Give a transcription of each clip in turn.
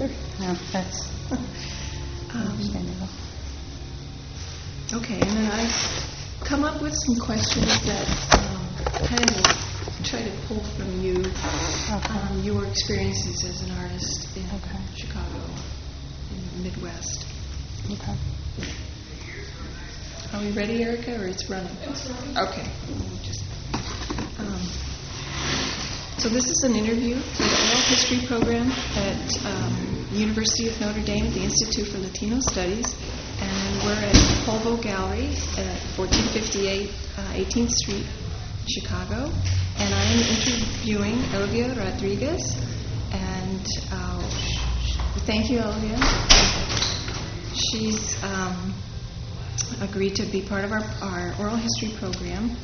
either. No, that's understandable. Okay, and then I've come up with some questions that kind of try to pull from you, your experiences as an artist in Chicago, in the Midwest. Okay. Are we ready, Erica, or it's running? It's running. Okay. So this is an interview for the Oral History program at the University of Notre Dame, the Institute for Latino Studies, and we're at Popo Gallery at 1458 18th Street, Chicago, and I am interviewing Elvia Rodriguez, and thank you, Elvia. She's agreed to be part of our oral history program.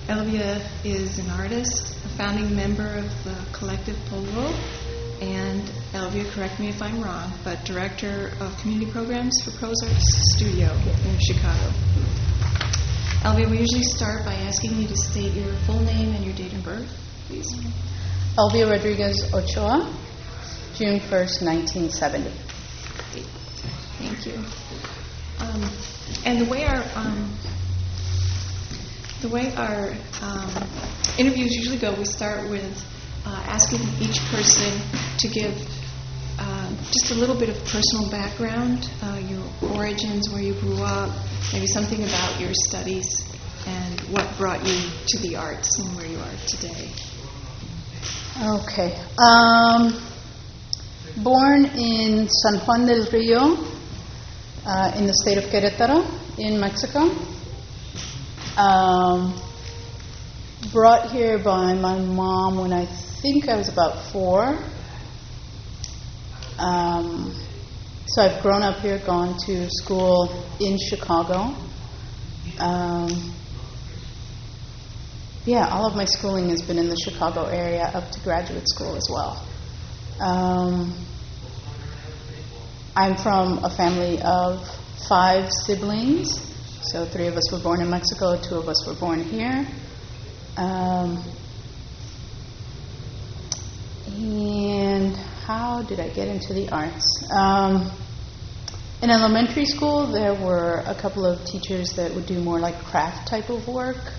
Elvia is an artist, a founding member of the collective Popo, and Elvia, correct me if I'm wrong, but director of community programs for Prozac Studio in Chicago. Elvia, we usually start by asking you to state your full name and your date of birth, please. Elvia Rodriguez Ochoa, June 1st, 1970. Thank you. And the way our interviews usually go, we start with asking each person to give just a little bit of personal background, your origins, where you grew up, maybe something about your studies, and what brought you to the arts and where you are today. Okay. Born in San Juan del Rio, in the state of Querétaro, in Mexico. Brought here by my mom when I think I was about 4. So I've grown up here, gone to school in Chicago. All of my schooling has been in the Chicago area up to graduate school as well. I'm from a family of 5 siblings. So 3 of us were born in Mexico, 2 of us were born here. And how did I get into the arts? In elementary school, there were a couple of teachers that would do more like craft type of work.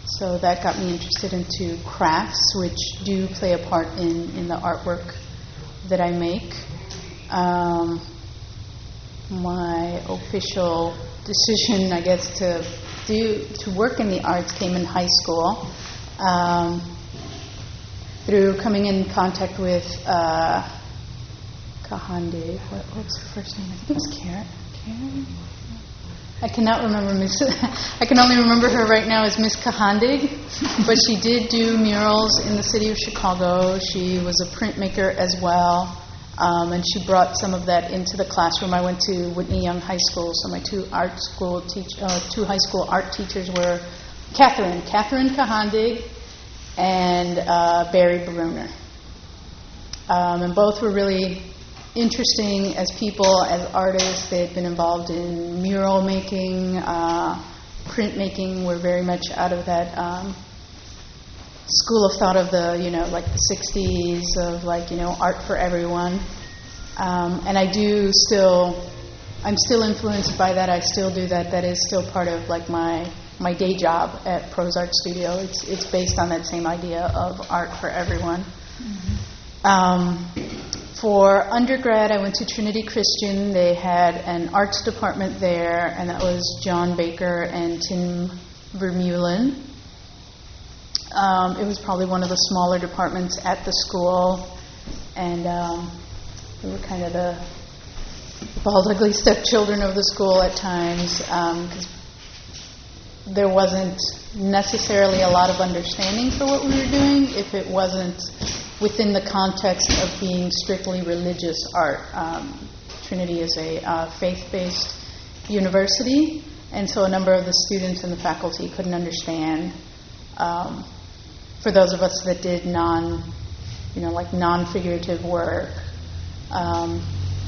So that got me interested into crafts, which do play a part in the artwork that I make. My official decision, I guess, to work in the arts came in high school through coming in contact with Kahande. What was her first name? I think it was Karen. I cannot remember I can only remember her right now as Miss Kahandig, but she did do murals in the city of Chicago. She was a printmaker as well. And she brought some of that into the classroom. I went to Whitney Young High School, so my 2 high school art teachers were Catherine Kahandig and Barry Bruner. And both were really interesting as people, as artists. They had been involved in mural making, printmaking. Were very much out of that school of thought of the, like the 60s of art for everyone. And I'm still influenced by that. I still do that. That is still part of like my day job at Prozac Studio. It's based on that same idea of art for everyone. Mm-hmm. For undergrad, I went to Trinity Christian. They had an arts department there, and that was John Baker and Tim Vermeulen. It was probably one of the smaller departments at the school, and we were kind of the bald, ugly stepchildren of the school at times, because there wasn't necessarily a lot of understanding for what we were doing if it wasn't within the context of being strictly religious art. Trinity is a faith-based university, and so a number of the students and the faculty couldn't understand. For those of us that did non-figurative work,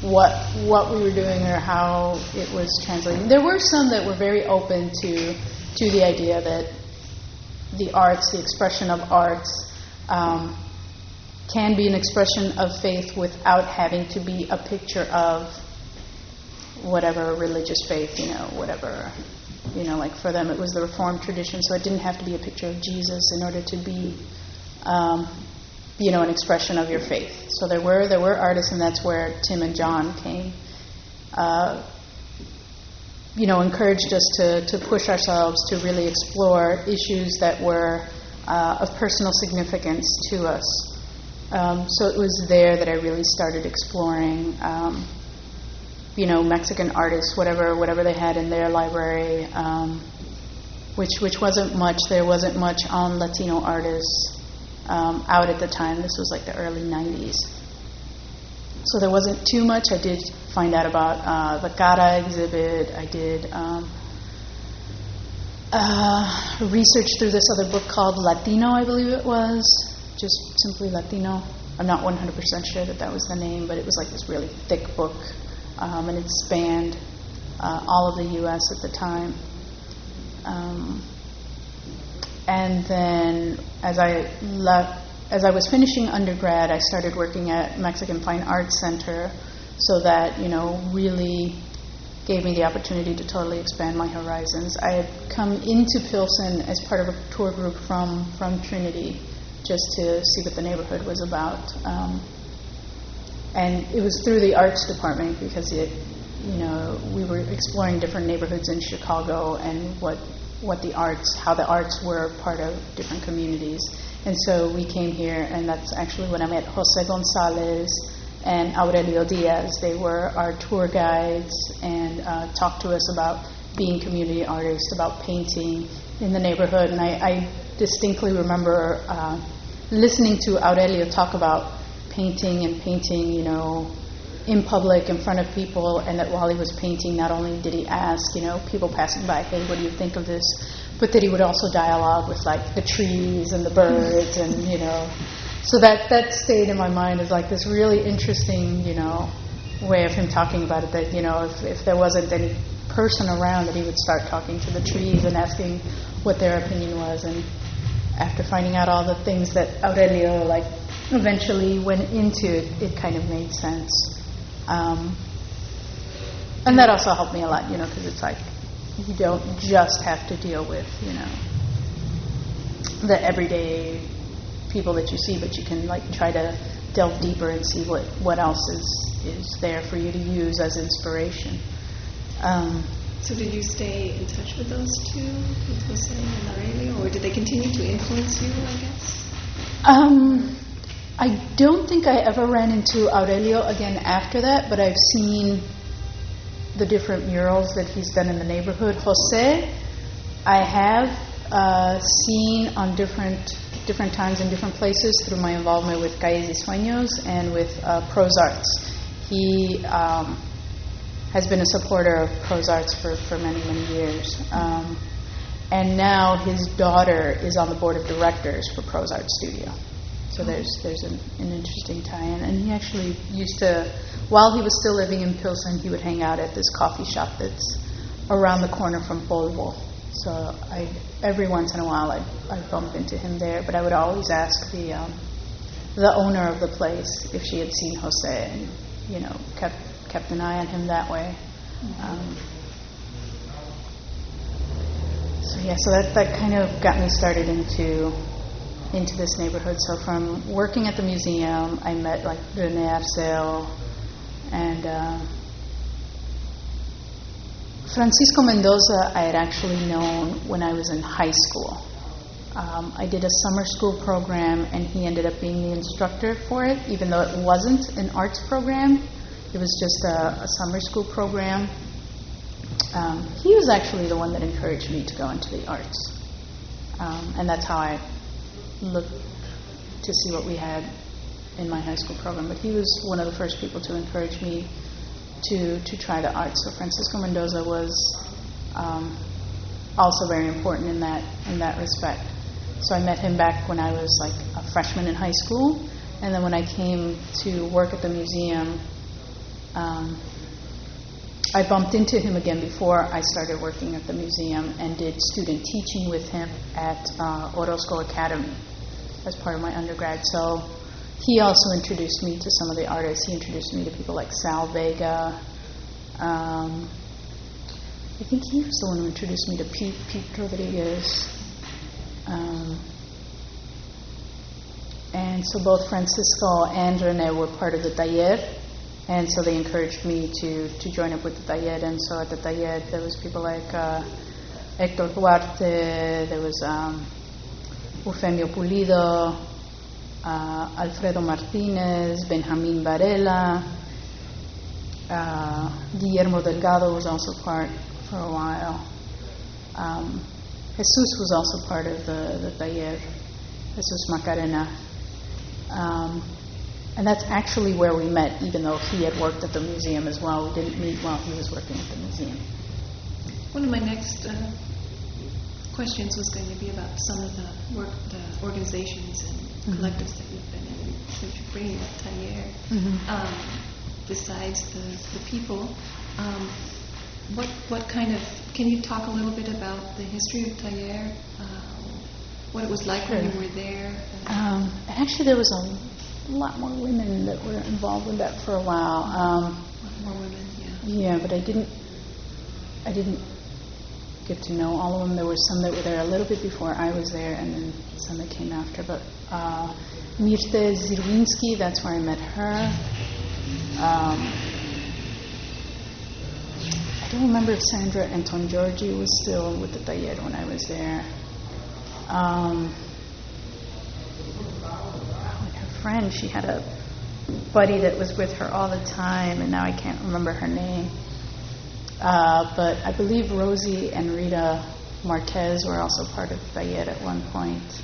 what we were doing or how it was translating. There were some that were very open to the idea that the arts, the expression of arts, can be an expression of faith without having to be a picture of whatever religious faith, whatever, like for them it was the Reformed tradition, so it didn't have to be a picture of Jesus in order to be, an expression of your faith. So there were artists, and that's where Tim and John came, encouraged us to push ourselves to really explore issues that were of personal significance to us. So it was there that I really started exploring, Mexican artists, whatever they had in their library, which wasn't much. There wasn't much on Latino artists out at the time. This was like the early 90s. So there wasn't too much. I did find out about the Cara exhibit. I did research through this other book called Latino, I believe it was. Just simply Latino. I'm not 100% sure that was the name, but it was like this really thick book, and it spanned all of the U.S. at the time. And then as I was finishing undergrad, I started working at Mexican Fine Arts Center, so that, really gave me the opportunity to totally expand my horizons. I had come into Pilsen as part of a tour group from Trinity, just to see what the neighborhood was about. And it was through the arts department, because we were exploring different neighborhoods in Chicago and how the arts were part of different communities. And so we came here, and that's actually when I met Jose Gonzalez and Aurelio Diaz. They were our tour guides and talked to us about being community artists, about painting in the neighborhood. And I distinctly remember listening to Aurelio talk about painting, in public, in front of people, and that while he was painting, not only did he ask, people passing by, hey, what do you think of this? But that he would also dialogue with, like, the trees and the birds, and, So that stayed in my mind as, like, this really interesting, way of him talking about it, that, if there wasn't any person around, that he would start talking to the trees and asking what their opinion was. And after finding out all the things that Aurelio, eventually went into, it kind of made sense. And that also helped me a lot, because it's like, you don't just have to deal with, the everyday people that you see, but you can, try to delve deeper and see what else is there for you to use as inspiration. So did you stay in touch with those two, with Jose and Aurelio, or did they continue to influence you, I guess? I don't think I ever ran into Aurelio again after that, but I've seen the different murals that he's done in the neighborhood. Jose, I have seen on different times in different places through my involvement with Calles y Sueños and with Prozac. He has been a supporter of Prozac for many, many years. And now his daughter is on the board of directors for Prozac Studio. So there's an interesting tie-in. And he actually used to, while he was still living in Pilsen, he would hang out at this coffee shop that's around the corner from Foldable. So every once in a while I'd bump into him there, but I would always ask the owner of the place if she had seen Jose, and kept an eye on him that way. So that kind of got me started into this neighborhood. So from working at the museum, I met René Arceo and Francisco Mendoza. I had actually known when I was in high school. I did a summer school program, and he ended up being the instructor for it, even though it wasn't an arts program. It was just a summer school program. He was actually the one that encouraged me to go into the arts. And that's how I looked to see what we had in my high school program. But he was one of the first people to encourage me to try the arts. So Francisco Mendoza was also very important in that respect. So I met him back when I was a freshman in high school, and then when I came to work at the museum, I bumped into him again before I started working at the museum, and did student teaching with him at Orozco Academy as part of my undergrad. So he also introduced me to some of the artists. He introduced me to people like Sal Vega. I think he was the one who introduced me to Pete Rodriguez. And so both Francisco and Rene were part of the taller, and so they encouraged me to join up with the taller. And so at the taller there was people like Héctor Duarte, there was Eufemio Pulido, Alfredo Martinez, Benjamin Varela, Guillermo Delgado was also part for a while. Jesus was also part of the taller, Jesus Macarena. And that's actually where we met, even though he had worked at the museum as well. We didn't meet while he was working at the museum. One of my next questions was going to be about some of the organizations and collectives that you've been in since you're bringing up taller. Besides the people, what kind of, can you talk a little bit about the history of taller? What it was like when you were there? Actually, there was a lot more women that were involved in that for a while. More women, yeah. But I didn't get to know all of them. There were some that were there a little bit before I was there, and then some that came after. But Mirte Zirwinski, that's where I met her. I don't remember if Sandra Anton Giorgi was still with the taller when I was there. Her friend, she had a buddy that was with her all the time, and now I can't remember her name. But I believe Rosie and Rita Marquez were also part of the taller at one point.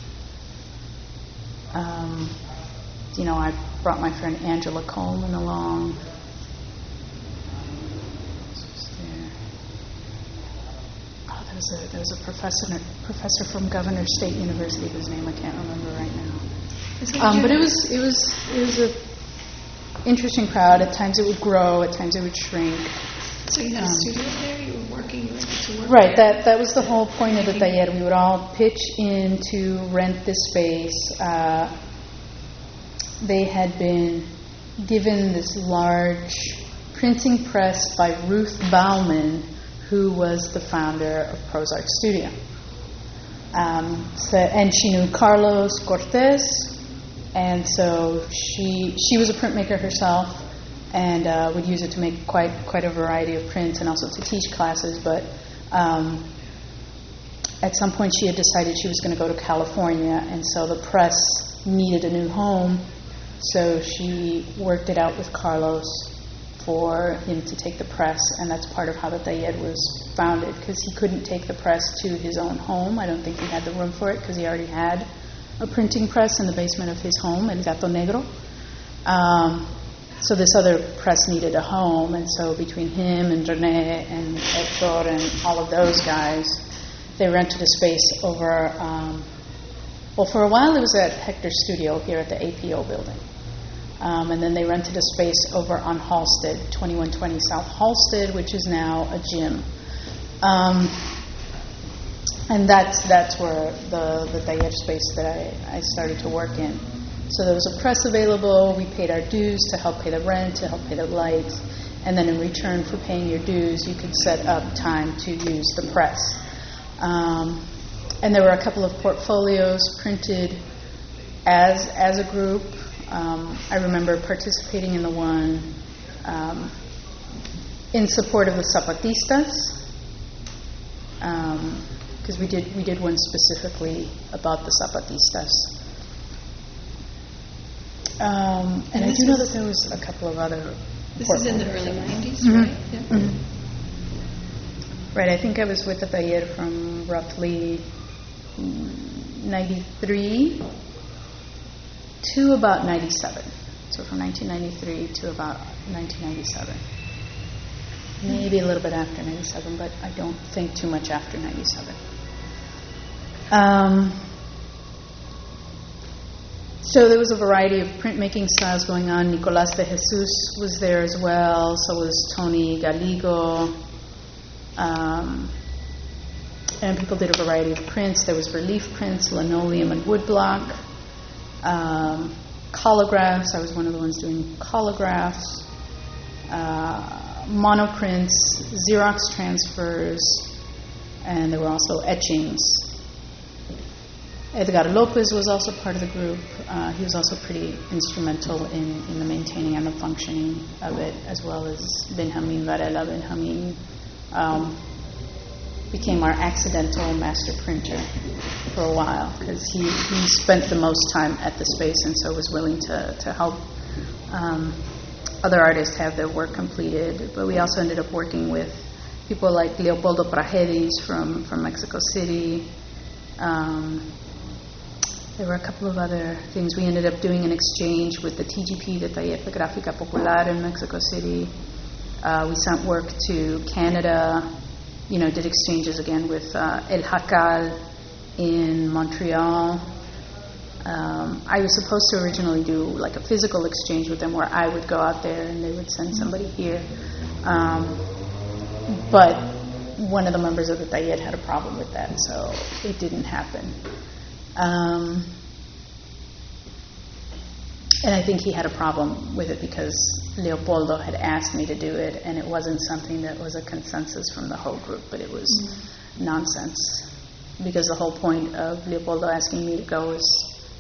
I brought my friend Angela Coleman along. There was a professor from Governor State University whose name I can't remember right now. But it was a interesting crowd. At times it would grow, at times it would shrink. So you had a studio there? You were working, you went to work? Right, that was the whole point of the taller. We would all pitch in to rent this space. They had been given this large printing press by Ruth Bauman, who was the founder of Prozac Studio. And she knew Carlos Cortez, and so she was a printmaker herself, and would use it to make quite a variety of prints and also to teach classes. But at some point she had decided she was going to go to California, and so the press needed a new home, so she worked it out with Carlos for him to take the press, and that's part of how the taller was founded, because he couldn't take the press to his own home. I don't think he had the room for it, because he already had a printing press in the basement of his home, El Gato Negro. So this other press needed a home, and so between him and René and Hector and all of those guys, they rented a space over, for a while it was at Hector's studio here at the APO building. And then they rented a space over on Halsted, 2120 South Halsted, which is now a gym. And that's where the taller space that I started to work in. So there was a press available. We paid our dues to help pay the rent, to help pay the light. And then in return for paying your dues, you could set up time to use the press. And there were a couple of portfolios printed as a group. I remember participating in the one in support of the Zapatistas, because we did one specifically about the Zapatistas. And I do know that there was a couple of other. This is in the early 90s, mm-hmm. right? Yeah. Mm-hmm. Right, I think I was with the taller from roughly 93 to about 97. So from 1993 to about 1997. Maybe a little bit after 97, but I don't think too much after 97. So there was a variety of printmaking styles going on. Nicolás de Jesus was there as well. So was Tony Galigo. And people did a variety of prints. There was relief prints, linoleum and woodblock. Collagraphs. I was one of the ones doing collagraphs, monoprints, Xerox transfers, and there were also etchings. Edgar Lopez was also part of the group. He was also pretty instrumental in the maintaining and the functioning of it, as well as Benjamin Varela. Benjamin became our accidental master printer for a while because he spent the most time at the space and so was willing to help other artists have their work completed. But we also ended up working with people like Leopoldo Prajedis from Mexico City. There were a couple of other things. We ended up doing an exchange with the TGP, the Taller de Gráfica Popular in Mexico City. We sent work to Canada, did exchanges again with El Jacal in Montreal. I was supposed to originally do like a physical exchange with them where I would go out there and they would send somebody here. But one of the members of the Taller had a problem with that, so it didn't happen. And I think he had a problem with it because Leopoldo had asked me to do it, and it wasn't something that was a consensus from the whole group, but it was nonsense. Because the whole point of Leopoldo asking me to go was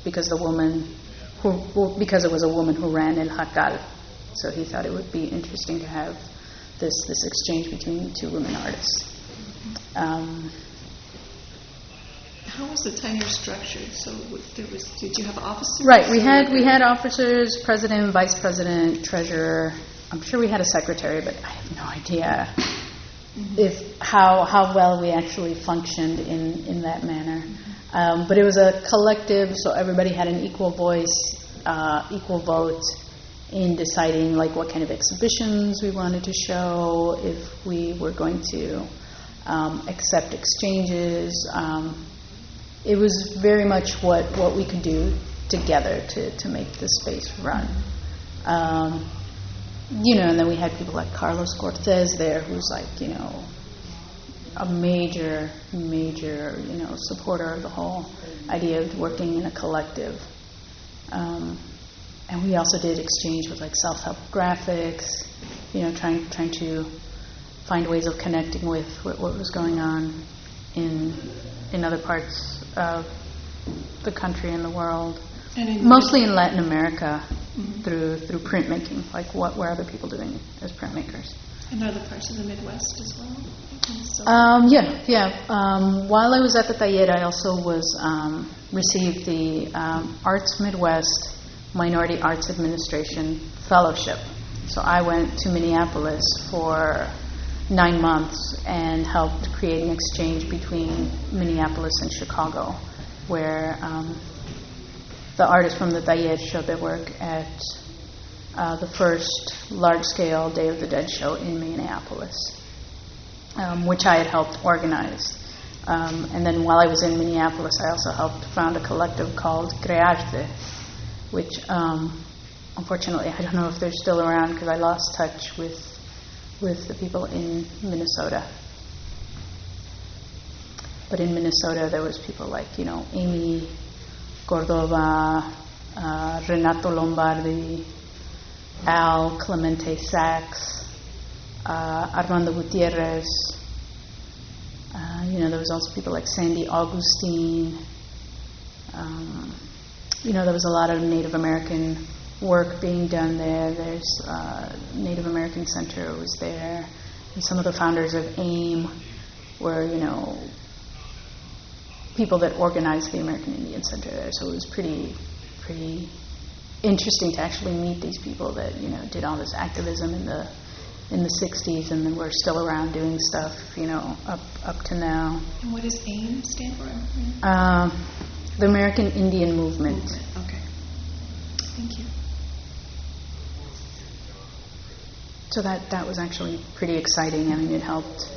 because it was a woman who ran El Jacal. So he thought it would be interesting to have this exchange between two women artists. How was the Taller structured? So did you have officers? Right, we had officers, president, vice president, treasurer. I'm sure we had a secretary, but I have no idea how well we actually functioned in that manner. But it was a collective, so everybody had an equal voice, equal vote in deciding like what kind of exhibitions we wanted to show, if we were going to accept exchanges. It was very much what we could do together to make the space run. And then we had people like Carlos Cortez there, who's like, a major, supporter of the whole idea of working in a collective. And we also did exchange with like self-help graphics, trying to find ways of connecting with what was going on in other parts of the country and the world, mostly in Latin America, through printmaking. Like, what were other people doing as printmakers? And other parts of the Midwest as well. While I was at the Taller, I also received the Arts Midwest Minority Arts Administration Fellowship. So I went to Minneapolis for 9 months and helped create an exchange between Minneapolis and Chicago, where the artists from the Taller showed their work at the first large-scale Day of the Dead show in Minneapolis, which I had helped organize. And then while I was in Minneapolis, I also helped found a collective called Crearte, which unfortunately I don't know if they're still around because I lost touch with the people in Minnesota. But in Minnesota, there was people like, Amy Cordova, Renato Lombardi, Al Clemente Sachs, Armando Gutierrez. There was also people like Sandy Augustine. There was a lot of Native American work being done there. There's Native American Center was there, and some of the founders of AIM were, people that organized the American Indian Center there. So it was pretty interesting to actually meet these people that did all this activism in the 60s, and then we're still around doing stuff, up to now. And what does AIM stand for? The American Indian Movement. Okay. Thank you. So that was actually pretty exciting. I mean, it helped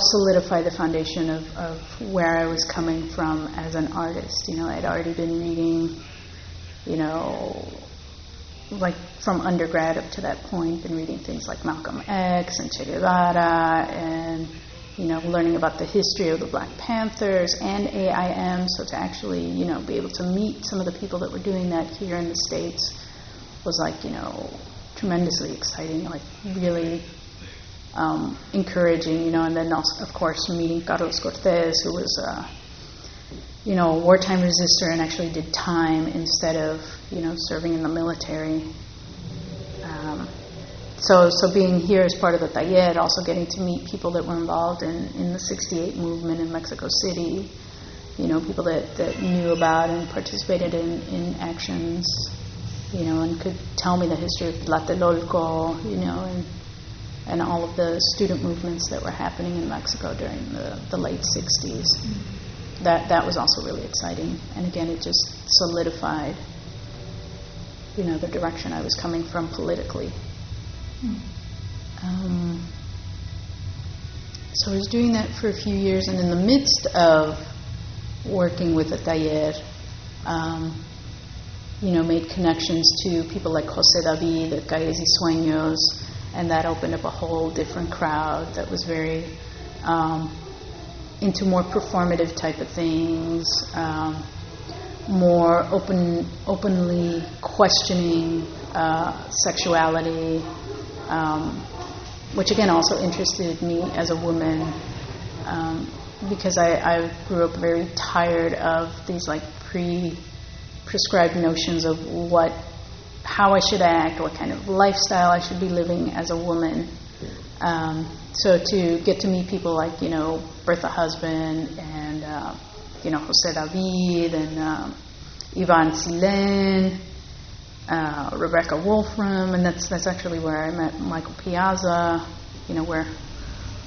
solidify the foundation of where I was coming from as an artist. I'd already been reading, like from undergrad up to that point, been reading things like Malcolm X and Che Guevara and learning about the history of the Black Panthers and AIM. So to actually, be able to meet some of the people that were doing that here in the States was like, tremendously exciting, like really encouraging, and then also, of course, meeting Carlos Cortez, who was a wartime resistor and actually did time instead of, serving in the military. So being here as part of the taller, also getting to meet people that were involved in the 68 movement in Mexico City, people that knew about and participated in actions, and could tell me the history of Tlatelolco, and all of the student movements that were happening in Mexico during the late 60s. That was also really exciting. And again, it just solidified, the direction I was coming from politically. So I was doing that for a few years, and in the midst of working with the taller, made connections to people like José David at Calles y Sueños, and that opened up a whole different crowd that was very into more performative type of things, more openly questioning sexuality, which again also interested me as a woman, because I grew up very tired of these like prescribed notions of how I should act, what kind of lifestyle I should be living as a woman. So to get to meet people like, Bertha Husband and, José David and Yvonne Silen, Rebecca Wolfram, and that's actually where I met Michael Piazza, where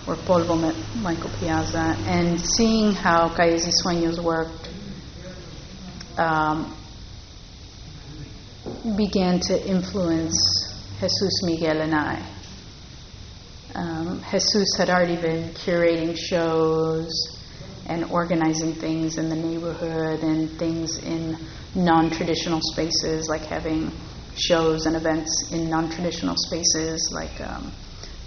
Polvo met Michael Piazza, and seeing how Calles y Sueños worked, began to influence Jesus, Miguel, and I. Jesus had already been curating shows and organizing things in the neighborhood and things in non-traditional spaces, like having shows and events in non-traditional spaces like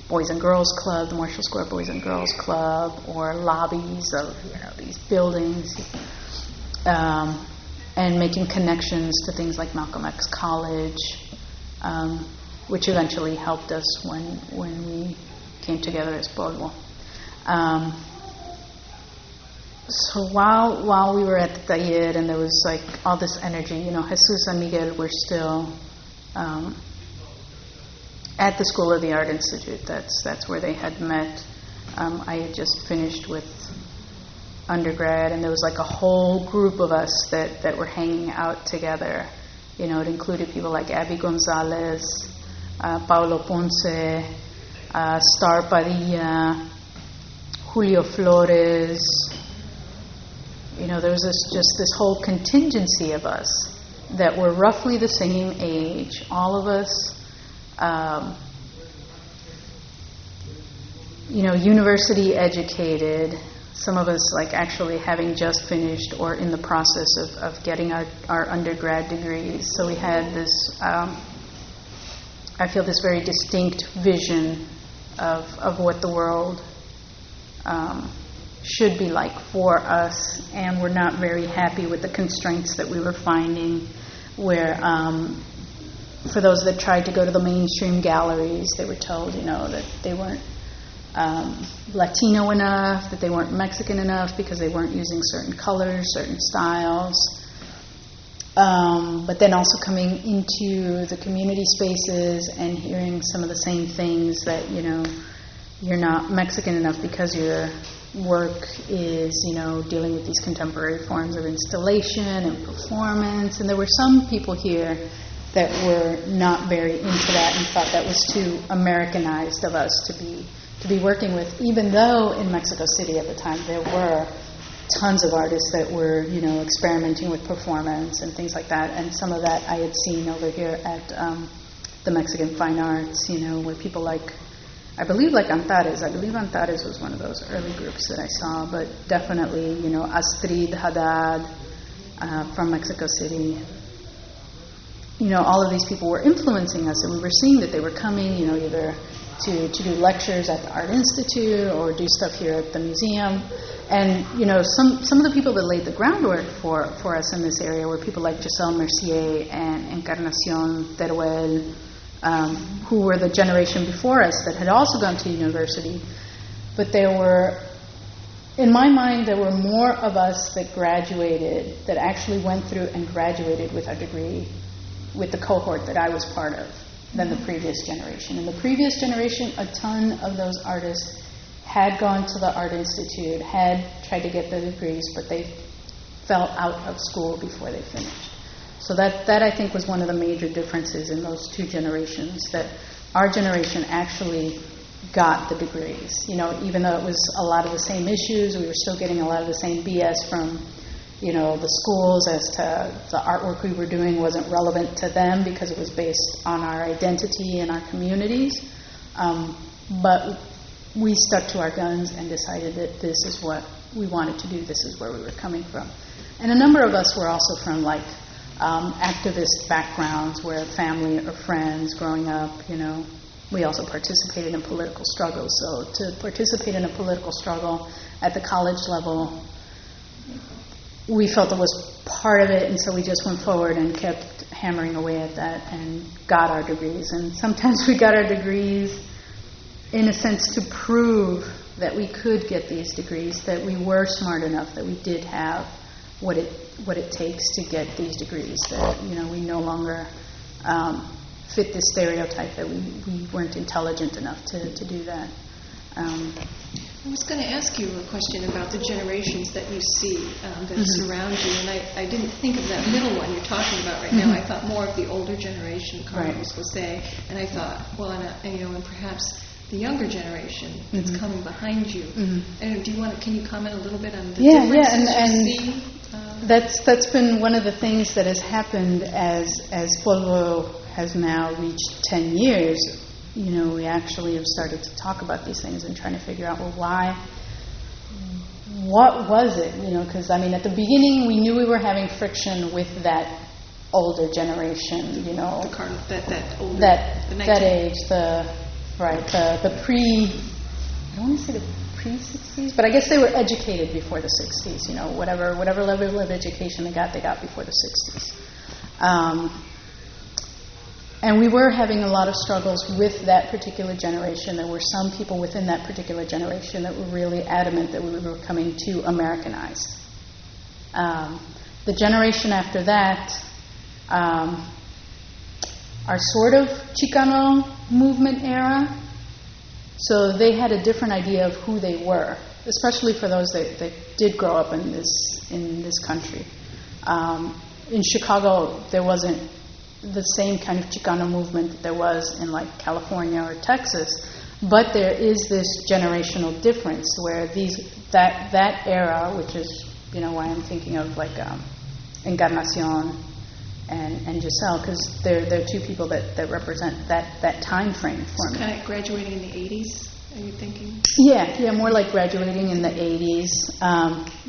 Boys and Girls Club, the Marshall Square Boys and Girls Club, or lobbies of these buildings, and making connections to things like Malcolm X College, which eventually helped us when we came together as Polvo. So while we were at the taller and there was like all this energy, Jesus and Miguel were still at the School of the Art Institute. That's where they had met. I had just finished with undergrad, and there was like a whole group of us that were hanging out together. It included people like Abby Gonzalez, Paulo Ponce, Star Padilla, Julio Flores. There was this whole contingency of us that were roughly the same age, all of us, university educated, some of us like actually having just finished or in the process of getting our undergrad degrees. So we had this, I feel this very distinct vision of what the world should be like for us, and we're not very happy with the constraints that we were finding, where for those that tried to go to the mainstream galleries, they were told, that they weren't Latino enough, that they weren't Mexican enough because they weren't using certain colors, certain styles. But then also coming into the community spaces and hearing some of the same things that, you're not Mexican enough because your work is, dealing with these contemporary forms of installation and performance. And there were some people here that were not very into that and thought that was too Americanized of us to be working with, even though in Mexico City at the time there were tons of artists that were, experimenting with performance and things like that. And some of that I had seen over here at the Mexican Fine Arts, where people like, I believe Antares was one of those early groups that I saw, but definitely, Astrid Haddad from Mexico City. all of these people were influencing us, and we were seeing that they were coming, either to do lectures at the Art Institute or do stuff here at the museum. And, some of the people that laid the groundwork for us in this area were people like Giselle Mercier and Encarnacion Teruel, who were the generation before us that had also gone to university. But in my mind, there were more of us that graduated, that actually went through and graduated with our degree, with the cohort that I was part of, than the previous generation. In the previous generation, a ton of those artists had gone to the Art Institute, had tried to get their degrees, but they fell out of school before they finished. So that I think was one of the major differences in those two generations, that our generation actually got the degrees. Even though it was a lot of the same issues, we were still getting a lot of the same BS from the schools as to the artwork we were doing wasn't relevant to them because it was based on our identity and our communities. But we stuck to our guns and decided that this is what we wanted to do, this is where we were coming from. And a number of us were also from activist backgrounds where family or friends growing up, we also participated in political struggles. So to participate in a political struggle at the college level, we felt it was part of it, and so we just went forward and kept hammering away at that and got our degrees. And sometimes we got our degrees in a sense to prove that we could get these degrees, that we were smart enough, that we did have what it takes to get these degrees, that we no longer fit the stereotype that we weren't intelligent enough to do that. I was going to ask you a question about the generations that you see that surround you, and I didn't think of that middle one you're talking about right now. I thought more of the older generation, Carlos Jose, and I thought, well, and perhaps the younger generation that's coming behind you. And can you comment a little bit on the differences you see? That's been one of the things that has happened as Polvo has now reached 10 years. We actually have started to talk about these things and trying to figure out, why? What was it? Because at the beginning we knew we were having friction with that older generation. That age, the pre. I don't want to say the pre-60s, but I guess they were educated before the 60s. Whatever level of education they got before the 60s. And we were having a lot of struggles with that particular generation. There were some people within that particular generation that were really adamant that we were becoming too Americanized. The generation after that are sort of Chicano movement era. So they had a different idea of who they were, especially for those that did grow up in this country. In Chicago, there wasn't the same kind of Chicano movement that there was in California or Texas, but there is this generational difference where that era, which is why I'm thinking of Encarnacion and Giselle, because they're two people that represent that time frame for me. Kind of graduating in the 80s, are you thinking? Yeah, more like graduating in the 80s,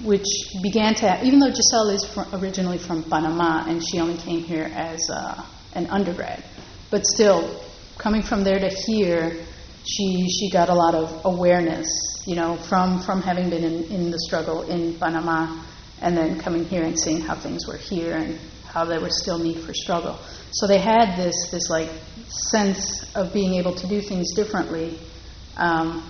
which began to, even though Giselle is originally from Panama and she only came here as an undergrad, but still, coming from there to here, she got a lot of awareness, from having been in the struggle in Panama, and then coming here and seeing how things were here and how there was still need for struggle. So they had this sense of being able to do things differently. And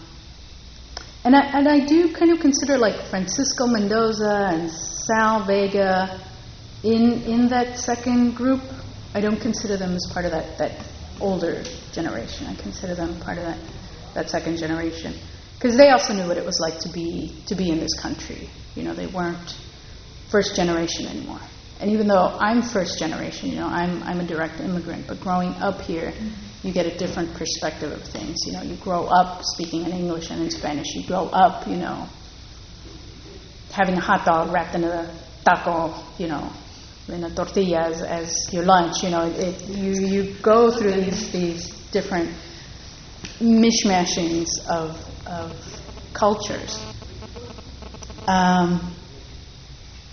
I do kind of consider Francisco Mendoza and Sal Vega in that second group. I don't consider them as part of that older generation. I consider them part of that second generation, because they also knew what it was like to be in this country. They weren't first generation anymore. And even though I'm first generation, I'm a direct immigrant, but growing up here, you get a different perspective of things. You grow up speaking in English and in Spanish. You grow up, having a hot dog wrapped in a taco, in a tortilla as your lunch. You go through these different mishmashings of cultures.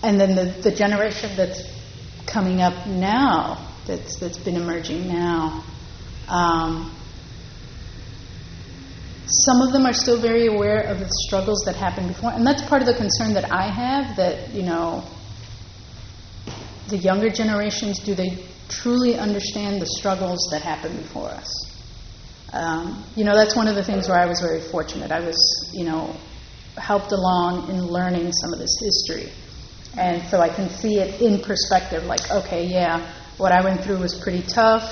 And then the generation that's coming up now, that's been emerging now. Some of them are still very aware of the struggles that happened before, and that's part of the concern that I have, that, the younger generations, do they truly understand the struggles that happened before us? That's one of the things where I was very fortunate. I was, helped along in learning some of this history. And so I can see it in perspective, like, okay, yeah, what I went through was pretty tough,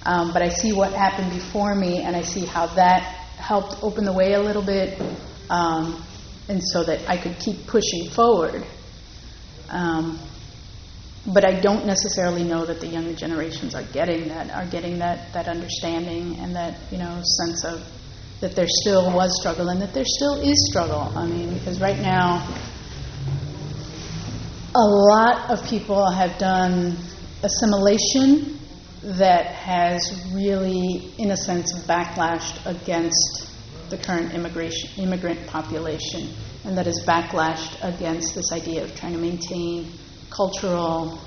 but I see what happened before me, and I see how that helped open the way a little bit, and so that I could keep pushing forward. But I don't necessarily know that the younger generations are getting that understanding, and that, sense of that there still was struggle and that there still is struggle. I mean, because right now, a lot of people have done assimilation that has really, in a sense, backlashed against the current immigrant population, and that has backlashed against this idea of trying to maintain cultural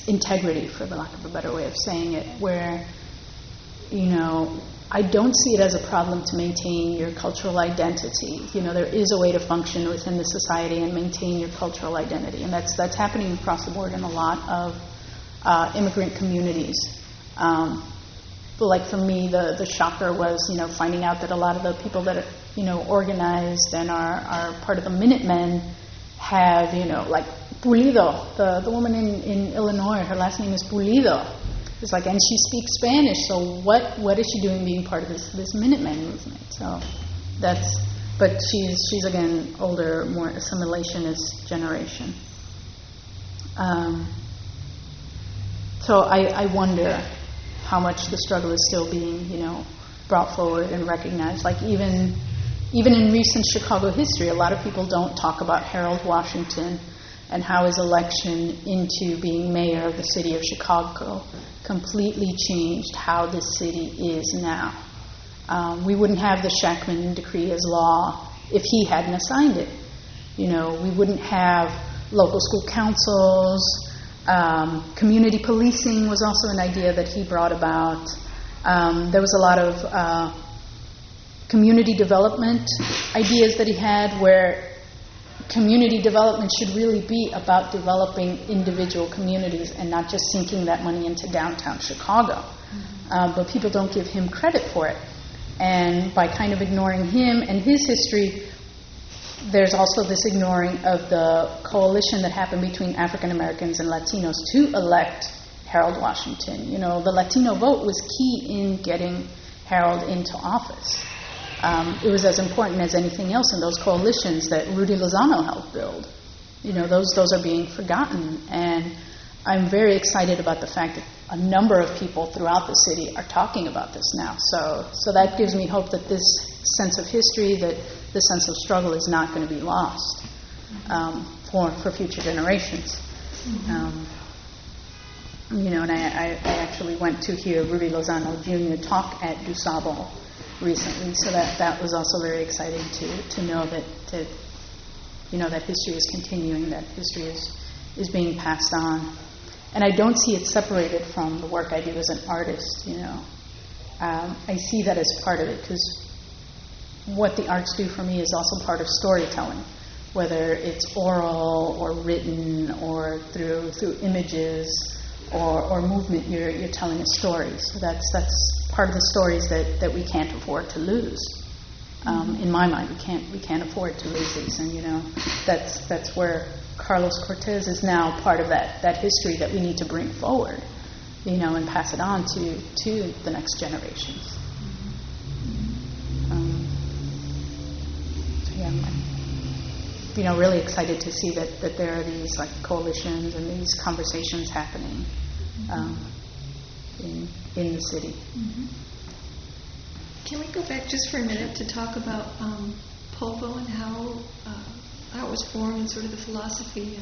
integrity, for the lack of a better way of saying it, where, I don't see it as a problem to maintain your cultural identity. There is a way to function within the society and maintain your cultural identity, and that's happening across the board in a lot of immigrant communities. But like for me, the shocker was, finding out that a lot of the people that are, organized and are part of the Minutemen have, like Pulido, the woman in Illinois, her last name is Pulido. It's like, and she speaks Spanish, so what is she doing being part of this Minutemen movement? So but she's again older, more assimilationist generation. So I wonder how much the struggle is still being, brought forward and recognized. Like even in recent Chicago history, a lot of people don't talk about Harold Washington and how his election into being mayor of the city of Chicago completely changed how this city is now. We wouldn't have the Shackman Decree as law if he hadn't assigned it. We wouldn't have local school councils. Community policing was also an idea that he brought about. There was a lot of community development ideas that he had, where community development should really be about developing individual communities and not just sinking that money into downtown Chicago. But people don't give him credit for it. And by kind of ignoring him and his history, there's also this ignoring of the coalition that happened between African Americans and Latinos to elect Harold Washington. The Latino vote was key in getting Harold into office. It was as important as anything else in those coalitions that Rudy Lozano helped build. Those are being forgotten. And I'm very excited about the fact that a number of people throughout the city are talking about this now. So that gives me hope that this sense of history, that this sense of struggle is not going to be lost for future generations. And I actually went to hear Rudy Lozano Jr. talk at DuSable recently, so that was also very exciting to know that that history is continuing, that history is being passed on. And I don't see it separated from the work I do as an artist. I see that as part of it, because what the arts do for me is also part of storytelling, whether it's oral or written or through images or movement. You're telling a story. So that's part of the stories that we can't afford to lose. In my mind, we can't afford to lose these, and that's where Carlos Cortez is now part of that history that we need to bring forward, and pass it on to the next generations. I'm really excited to see that there are these like coalitions and these conversations happening in the city. Can we go back just for a minute to talk about Popo and how it was formed and sort of the philosophy?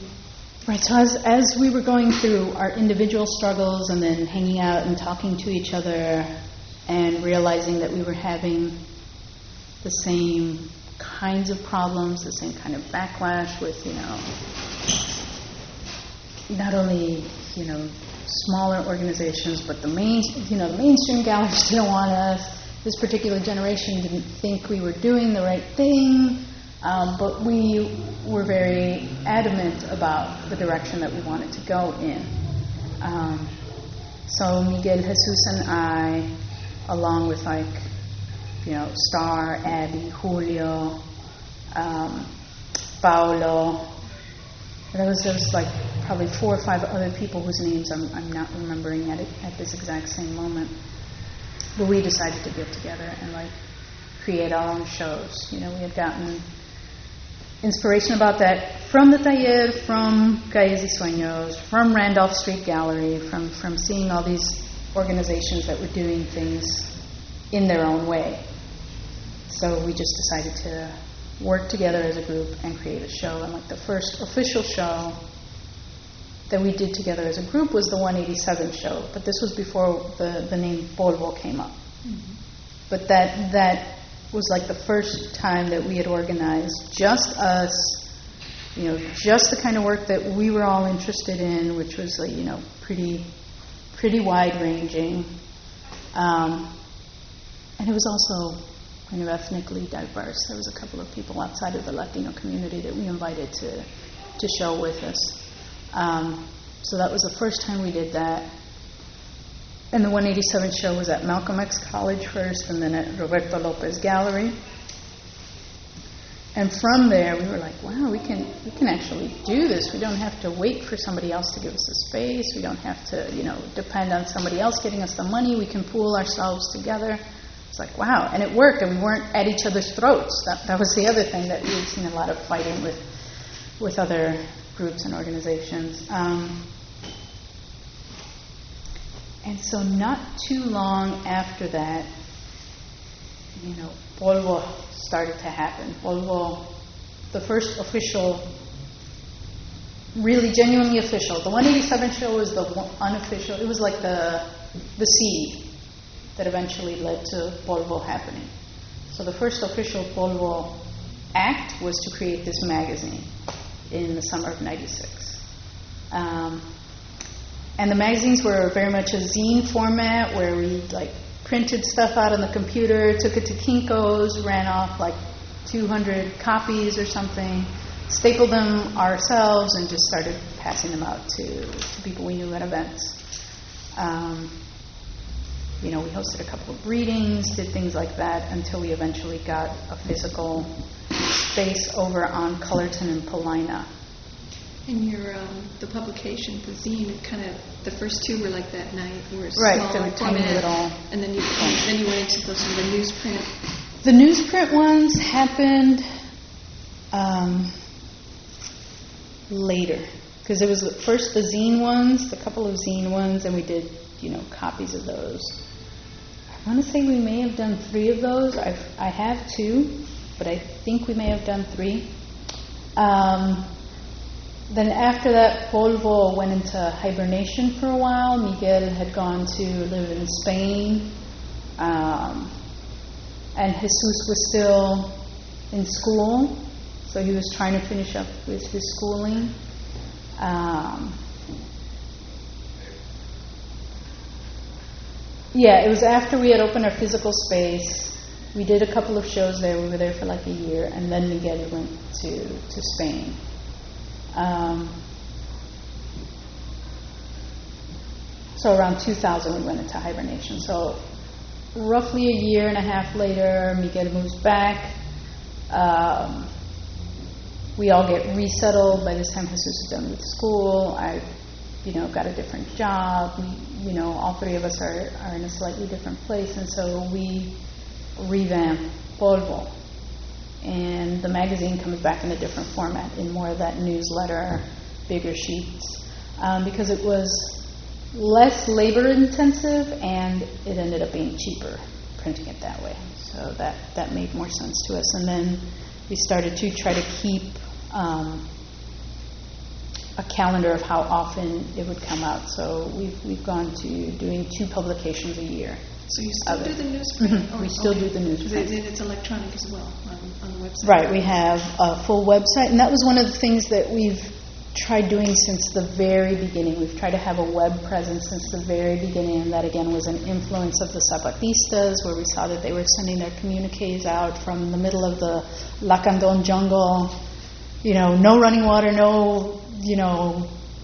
Right, so as we were going through our individual struggles and then hanging out and talking to each other and realizing that we were having the same kinds of problems, the same kind of backlash with, not only, smaller organizations, but the mainstream galleries didn't want us. This particular generation didn't think we were doing the right thing, but we were very adamant about the direction that we wanted to go in. So Miguel, Jesus, and I, along with Star, Abby, Julio, Paolo, there was probably 4 or 5 other people whose names I'm not remembering at this exact same moment. But we decided to get together and create our own shows. We had gotten inspiration about that from the Taller, from Calles y Sueños, from Randolph Street Gallery, from seeing all these organizations that were doing things in their own way. So we just decided to work together as a group and create a show. And the first official show that we did together as a group was the 187 show. But this was before the name Polvo came up. Mm-hmm. But that was the first time that we had organized just us, just the kind of work that we were all interested in, which was pretty wide ranging, and it was also kind of ethnically diverse. There was a couple of people outside of the Latino community that we invited to show with us. So that was the first time we did that. And the 187 show was at Malcolm X College first, and then at Roberto Lopez Gallery. And from there, we were wow, we can actually do this. We don't have to wait for somebody else to give us a space. We don't have to, depend on somebody else getting us the money. We can pool ourselves together. It's wow, and it worked, and we weren't at each other's throats. That was the other thing that we had seen a lot of fighting with other groups and organizations. And so not too long after that, Polvo started to happen. Polvo, the first official, really genuinely official. The 187 show was the unofficial. It was the seed that eventually led to Polvo happening. So the first official Polvo act was to create this magazine in the summer of '96. And the magazines were very much a zine format where we printed stuff out on the computer, took it to Kinko's, ran off 200 copies or something, stapled them ourselves, and just started passing them out to people we knew at events. We hosted a couple of readings, did things like that until we eventually got a physical space over on Cullerton and Paulina. In your the publication, the zine, the first 2 were that night, were right, small, they were tiny little. And then you went into the newsprint. The newsprint ones happened later, because it was first the zine ones, the couple of zine ones, and we did copies of those. I want to say we may have done 3 of those. I have 2, but I think we may have done 3. Then after that, Polvo went into hibernation for a while. Miguel had gone to live in Spain, and Jesus was still in school, so he was trying to finish up with his schooling. It was after we had opened our physical space. We did a couple of shows there. We were there for a year, and then Miguel went to Spain. So around 2000 we went into hibernation. So roughly a year and a half later, Miguel moves back. We all get resettled. By this time, Jesus is done with school. I've, got a different job. We, all 3 of us are in a slightly different place, and so we revamp Polvo. And the magazine comes back in a different format, in more of that newsletter, bigger sheets, because it was less labor intensive and it ended up being cheaper printing it that way. So that made more sense to us. And then we started to try to keep a calendar of how often it would come out. So we've gone to doing 2 publications a year. So you still do the newsprint? Mm-hmm. We still do the newsprint. Then it's electronic as well on the website? Right, we have a full website, and that was one of the things that we've tried doing since the very beginning. We've tried to have a web presence since the very beginning, and that again was an influence of the Zapatistas, where we saw that they were sending their communiques out from the middle of the Lacandon jungle. No running water, no,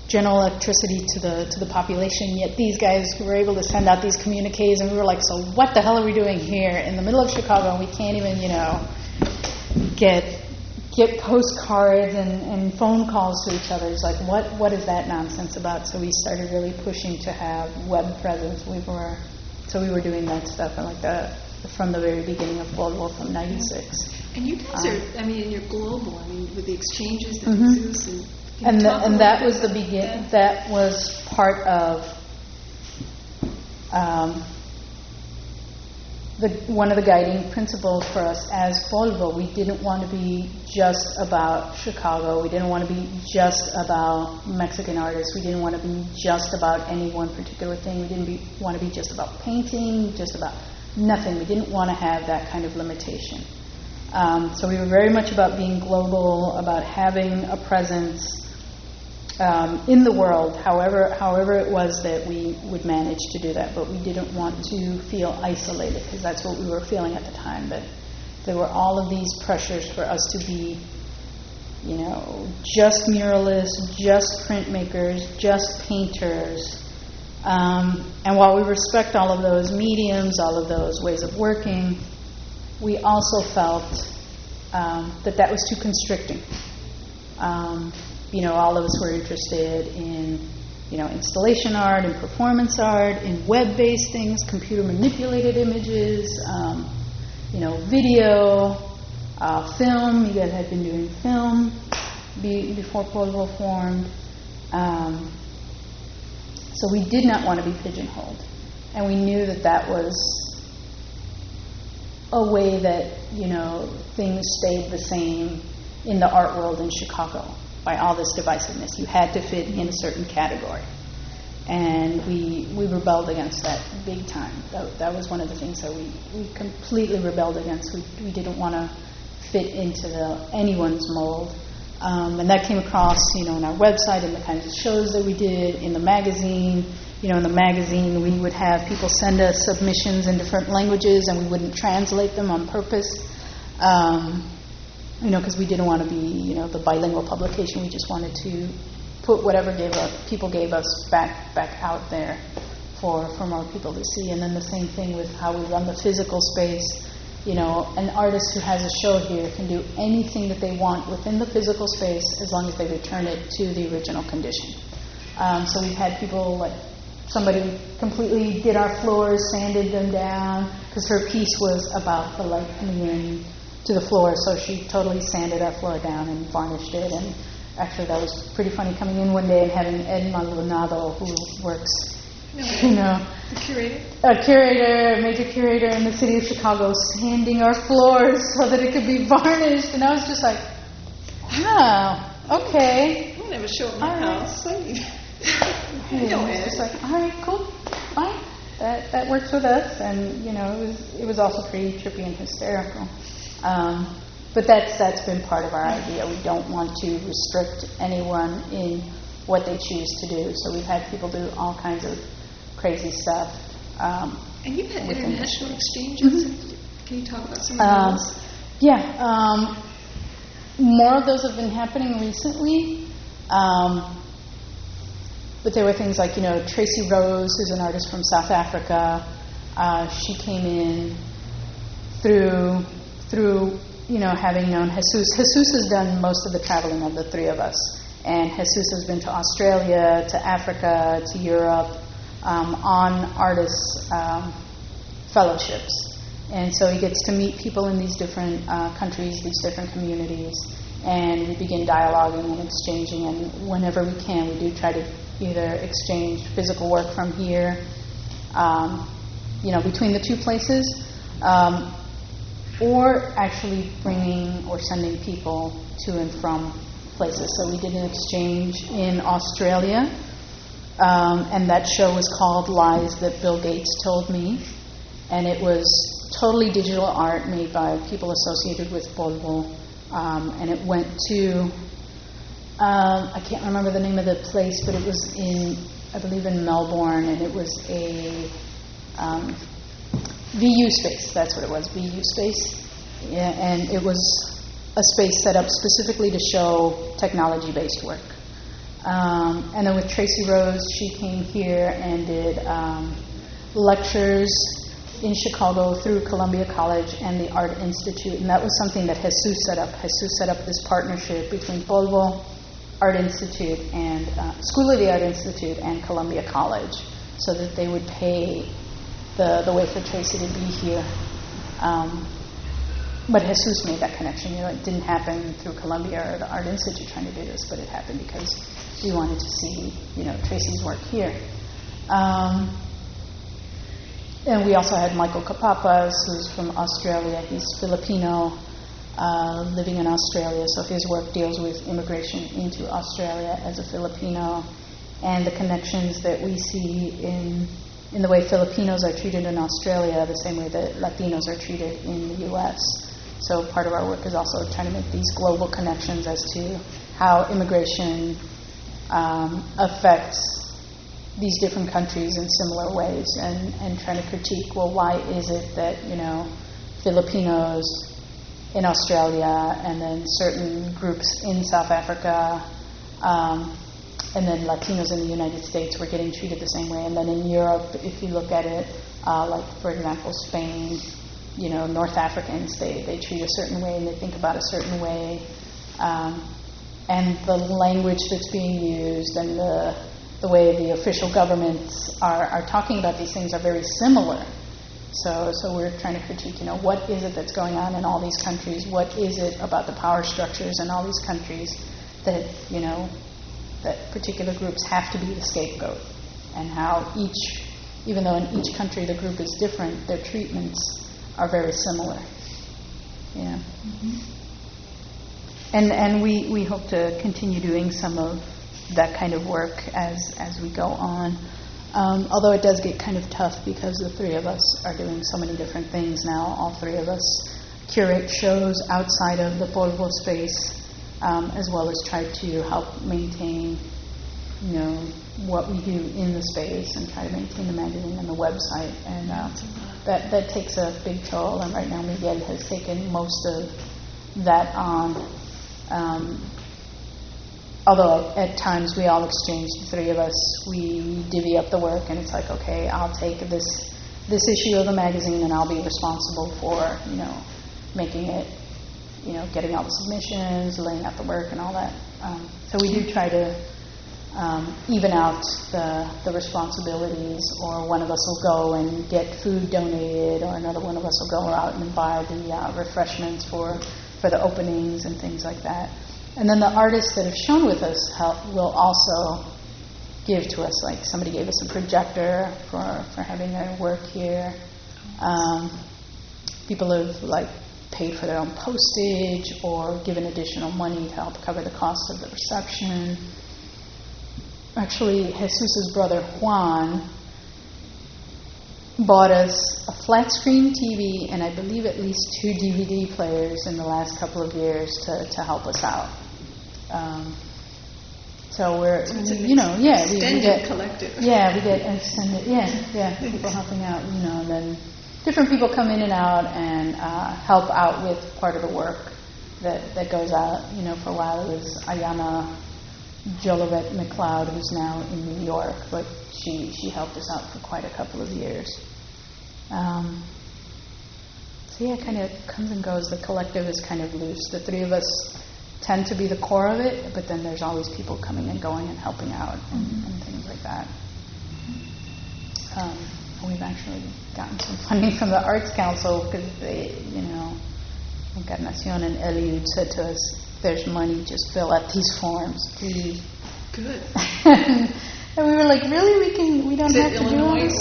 general electricity to the population. Yet these guys were able to send out these communiques, and we were like, so what the hell are we doing here in the middle of Chicago? And we can't even, get postcards and phone calls to each other. It's like, what is that nonsense about? So we started really pushing to have web presence. We were doing that stuff and like that from the very beginning of Foldable from '96. And you guys are, you're global. With the exchanges that exist. And that was the begin. That was part of one of the guiding principles for us as Foldable. We didn't want to be just about Chicago. We didn't want to be just about Mexican artists. We didn't want to be just about any one particular thing. We didn't want to be just about painting, just about nothing. We didn't want to have that kind of limitation. So we were very much about being global, about having a presence in the world, however it was that we would manage to do that. But we didn't want to feel isolated, because that's what we were feeling at the time, that there were all of these pressures for us to be, just muralists, just printmakers, just painters. And while we respect all of those mediums, all of those ways of working, we also felt that was too constricting. All of us were interested in, installation art and performance art, in web-based things, computer-manipulated images, video, film. You guys had been doing film before Prozac formed. So we did not want to be pigeonholed. And we knew that was a way that, things stayed the same in the art world in Chicago by all this divisiveness. You had to fit in a certain category. And we rebelled against that big time. That was one of the things that we completely rebelled against. We didn't want to fit into anyone's mold. And that came across, on our website and the kinds of shows that we did, in the magazine. In the magazine, we would have people send us submissions in different languages, and we wouldn't translate them on purpose, because we didn't want to be, the bilingual publication. We just wanted to put whatever people gave us back out there for more people to see. And then the same thing with how we run the physical space. An artist who has a show here can do anything that they want within the physical space as long as they return it to the original condition. So we've had people like, somebody completely did our floors, sanded them down, because her piece was about the light coming in to the floor, so she totally sanded our floor down and varnished it. And actually that was pretty funny, coming in one day and having Ed Maldonado, who works, the curator? A major curator in the city of Chicago, sanding our floors so that it could be varnished. And I was just like, wow, okay. We'll never show at my house. Just like, all right, cool, fine. That works with us. And, it was also pretty trippy and hysterical. But that's been part of our idea. We don't want to restrict anyone in what they choose to do. So we've had people do all kinds of crazy stuff. And you've had international exchanges. Mm-hmm. Can you talk about some of those? Yeah. More of those have been happening recently. But there were things like, Tracy Rose, who's an artist from South Africa. She came in through having known Jesus. Jesus has done most of the traveling of the three of us. And Jesus has been to Australia, to Africa, to Europe, on artists' fellowships. And so he gets to meet people in these different countries, these different communities, and we begin dialoguing and exchanging. And whenever we can, we do try to either exchange physical work from here, between the two places, or actually bringing or sending people to and from places. So we did an exchange in Australia, and that show was called Lies That Bill Gates Told Me, and it was totally digital art made by people associated with Foldable, and it went to I can't remember the name of the place, but it was I believe in Melbourne, and it was a VU space. That's what it was, VU space. Yeah, and it was a space set up specifically to show technology-based work. And then with Tracy Rose, she came here and did lectures in Chicago through Columbia College and the Art Institute, and that was something that Jesus set up. Jesus set up this partnership between Foldable, Art Institute, and School of the Art Institute and Columbia College, so that they would pay the way for Tracy to be here. But Jesus made that connection. It didn't happen through Columbia or the Art Institute trying to do this, but it happened because we wanted to see, Tracy's work here. And we also had Michael Kapapas, who's from Australia. He's Filipino, living in Australia, so his work deals with immigration into Australia as a Filipino, and the connections that we see in the way Filipinos are treated in Australia, the same way that Latinos are treated in the U.S. So part of our work is also trying to make these global connections as to how immigration affects these different countries in similar ways, and trying to critique, well, why is it that, Filipinos in Australia and then certain groups in South Africa and then Latinos in the United States were getting treated the same way. And then in Europe, if you look at it, like, for example, Spain, North Africans, they treat a certain way and they think about a certain way. And the language that's being used and the way the official governments are talking about these things are very similar. So we're trying to critique, what is it that's going on in all these countries? What is it about the power structures in all these countries that, that particular groups have to be the scapegoat? And how even though in each country the group is different, their treatments are very similar. Yeah. Mm-hmm. And we hope to continue doing some of that kind of work as we go on. Although it does get kind of tough because the three of us are doing so many different things now. All three of us curate shows outside of the Foldable space, as well as try to help maintain, what we do in the space and try to maintain the magazine and the website. And that takes a big toll. And right now Miguel has taken most of that on. Although at times we all exchange, the three of us, we divvy up the work, and it's like, okay, I'll take this issue of the magazine and I'll be responsible for, making it, getting all the submissions, laying out the work and all that. So we do try to even out the responsibilities, or one of us will go and get food donated, or another one of us will go out and buy the refreshments for the openings and things like that. And then the artists that have shown with us will also give to us, like somebody gave us a projector for having their work here. People have paid for their own postage or given additional money to help cover the cost of the reception. Actually, Jesus' brother Juan bought us a flat screen TV and I believe at least 2 DVD players in the last couple of years to help us out. So we're, we get collective. Yeah, we get extended. Yeah, people helping out, and then different people come in and out and help out with part of the work that goes out. For a while it was Ayana Jolivet McLeod, who's now in New York, but she helped us out for quite a couple of years. It kind of comes and goes. The collective is kind of loose. The three of us tend to be the core of it, but then there's always people coming and going and helping out and things like that. We've actually gotten some funding from the Arts Council because they, Encarnacion and Eliud said to us, there's money, just fill out these forms, please. Good. And we were like, really? We don't have to do this?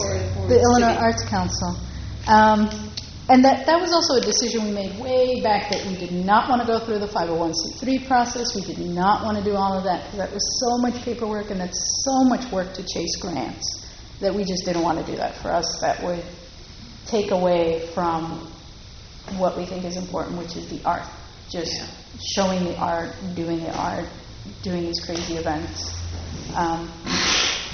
The Illinois Arts Council. And that was also a decision we made way back, that we did not want to go through the 501c3 process. We did not want to do all of that because that was so much paperwork and that's so much work to chase grants that we just didn't want to do that. For us, that would take away from what we think is important, which is the art. Just showing the art, doing the art, doing these crazy events.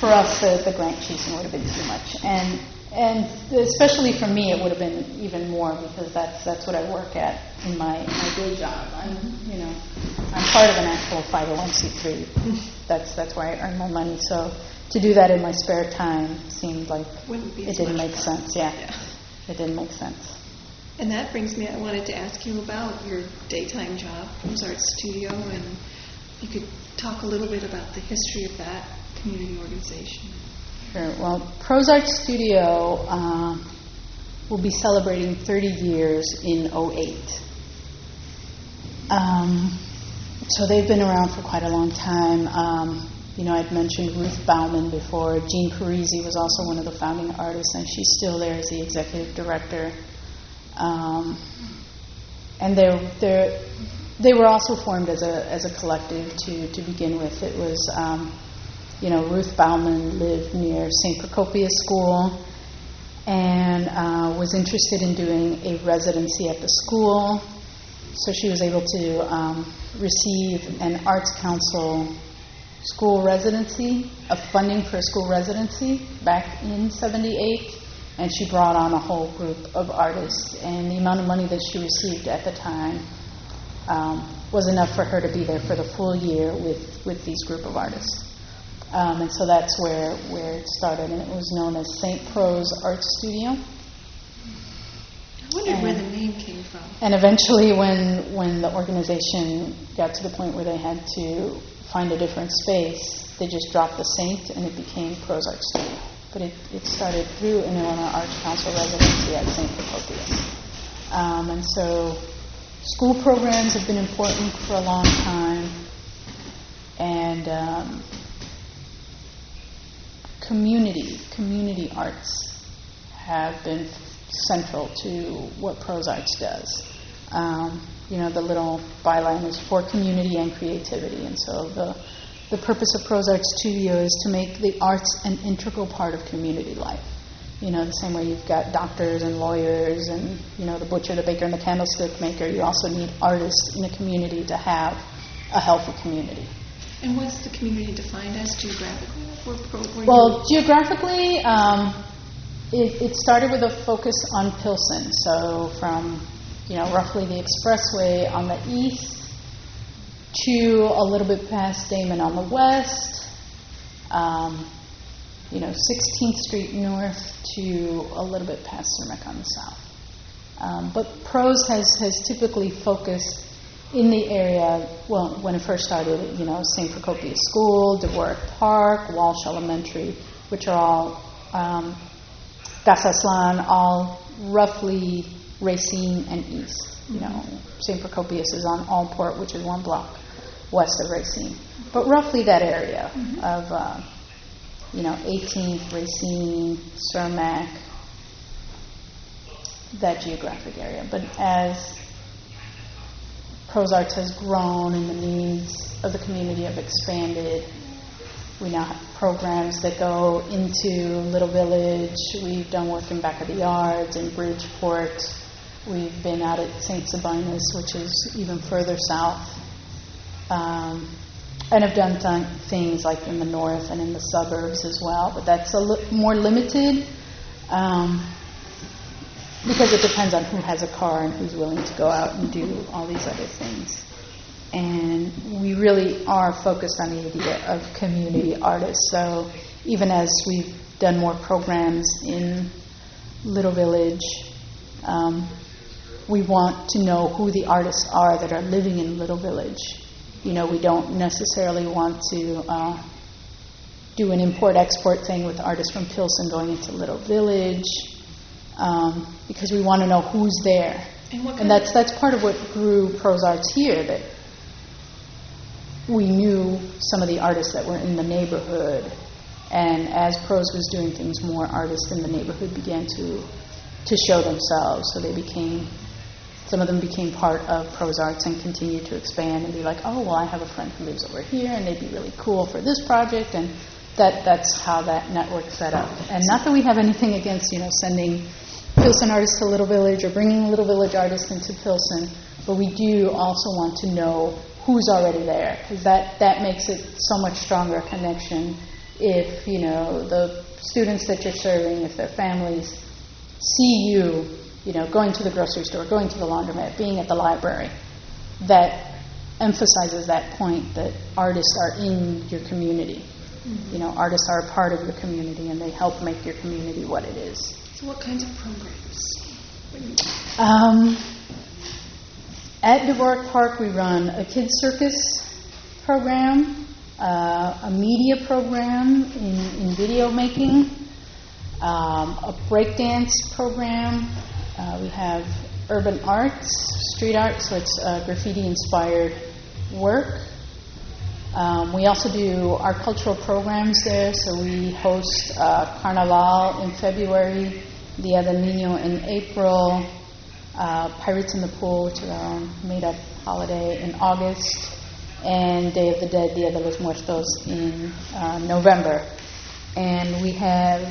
For us, the grant chasing would have been too much, and especially for me, it would have been even more because that's what I work at in my day job. I'm part of an actual 501c3. That's where I earn my money. So to do that in my spare time seemed like it didn't make sense. Yeah, it didn't make sense. And that brings me, I wanted to ask you about your daytime job, Prozac Studio, and you could talk a little bit about the history of that community organization. Sure. Well, Prozac Studio will be celebrating 30 years in 2008. So they've been around for quite a long time. I'd mentioned Ruth Bauman before. Jean Parisi was also one of the founding artists, and she's still there as the executive director. And they were also formed as a collective to begin with. It was, Ruth Bauman lived near St. Procopius School and was interested in doing a residency at the school. So she was able to receive an Arts Council school residency, a funding for a school residency back in '78. And she brought on a whole group of artists. And the amount of money that she received at the time was enough for her to be there for the full year with these group of artists. And so that's where it started. And it was known as St. Pro's Art Studio. I wondered where the name came from. And eventually when the organization got to the point where they had to find a different space, they just dropped the Saint and it became Prozac Studio. But it started through an Illinois Arts Council residency at St. Procopius. And so school programs have been important for a long time. And community arts have been central to what Prozac does. The little byline is for community and creativity. And so the purpose of Prozac Studio is to make the arts an integral part of community life. The same way you've got doctors and lawyers and, the butcher, the baker, and the candlestick maker, you also need artists in a community to have a healthy community. And what's the community defined as geographically? Well, geographically, it started with a focus on Pilsen. So from, roughly the expressway on the east to a little bit past Damon on the west, 16th Street north to a little bit past Cermak on the south. But Pros has typically focused in the area, well, when it first started, St. Procopius School, Voort Park, Walsh Elementary, which are all Gasaslan, all roughly Racine and east. St. Procopius is on Allport, which is one block west of Racine. But roughly that area of, 18th, Racine, Cermak, that geographic area. But as Prozac has grown and the needs of the community have expanded, we now have programs that go into Little Village. We've done work in Back of the Yards, in Bridgeport. We've been out at St. Sabinus, which is even further south. And have done things like in the north and in the suburbs as well. But that's more limited because it depends on who has a car and who's willing to go out and do all these other things. And we really are focused on the idea of community artists. So even as we've done more programs in Little Village, we want to know who the artists are that are living in Little Village. We don't necessarily want to do an import-export thing with artists from Pilsen going into Little Village because we want to know who's there. And that's part of what grew Prozac here, that we knew some of the artists that were in the neighborhood. And as Pros was doing things, more artists in the neighborhood began to show themselves. So some of them became part of Prozac and continued to expand and be like, oh, well, I have a friend who lives over here, and they'd be really cool for this project. And that's how that network set up. And not that we have anything against, sending Pilsen artists to Little Village or bringing Little Village artists into Pilsen, but we do also want to know who's already there, because that makes it so much stronger connection. If the students that you're serving, if their families see you, going to the grocery store, going to the laundromat, being at the library, that emphasizes that point that artists are in your community. Artists are a part of your community, and they help make your community what it is. So what kinds of programs? At the Voort Park, we run a kids circus program, a media program in video making, a breakdance program. We have urban arts, street art, so it's graffiti-inspired work. We also do our cultural programs there, so we host Carnaval in February, Dia del Niño in April, Pirates in the Pool, which is our own made-up holiday, in August, and Day of the Dead, Dia de los Muertos, in November. And we have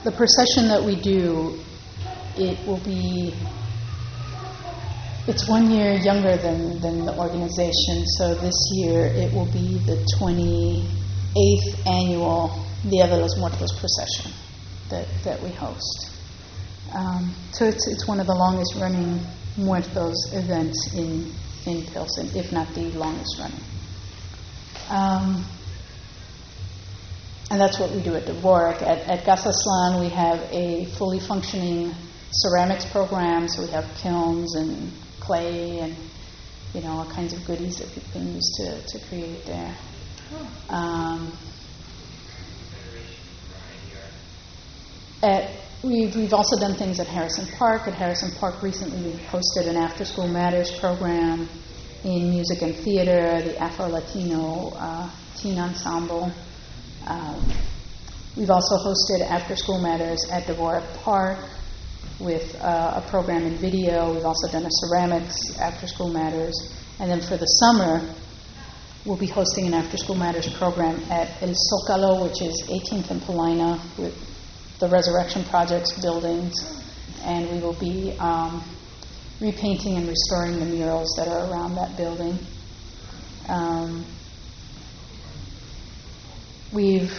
the procession that we do, it's 1 year younger than the organization, so this year it will be the 28th annual Dia de los Muertos procession that we host. So it's one of the longest running Muertos events in Pilsen, if not the longest running. And that's what we do at the Voort. At Gasaslan, we have a fully functioning ceramics program, so we have kilns and clay and all kinds of goodies that people can use to create there. We've also done things at Harrison Park. At Harrison Park recently we hosted an After School Matters program in music and theater, the Afro-Latino teen ensemble. We've also hosted After School Matters at the Voort Park with a program in video. We've also done a ceramics After School Matters. And then for the summer, we'll be hosting an After School Matters program at El Zócalo, which is 18th and Paulina, with the Resurrection Project's buildings. And we will be repainting and restoring the murals that are around that building. We've,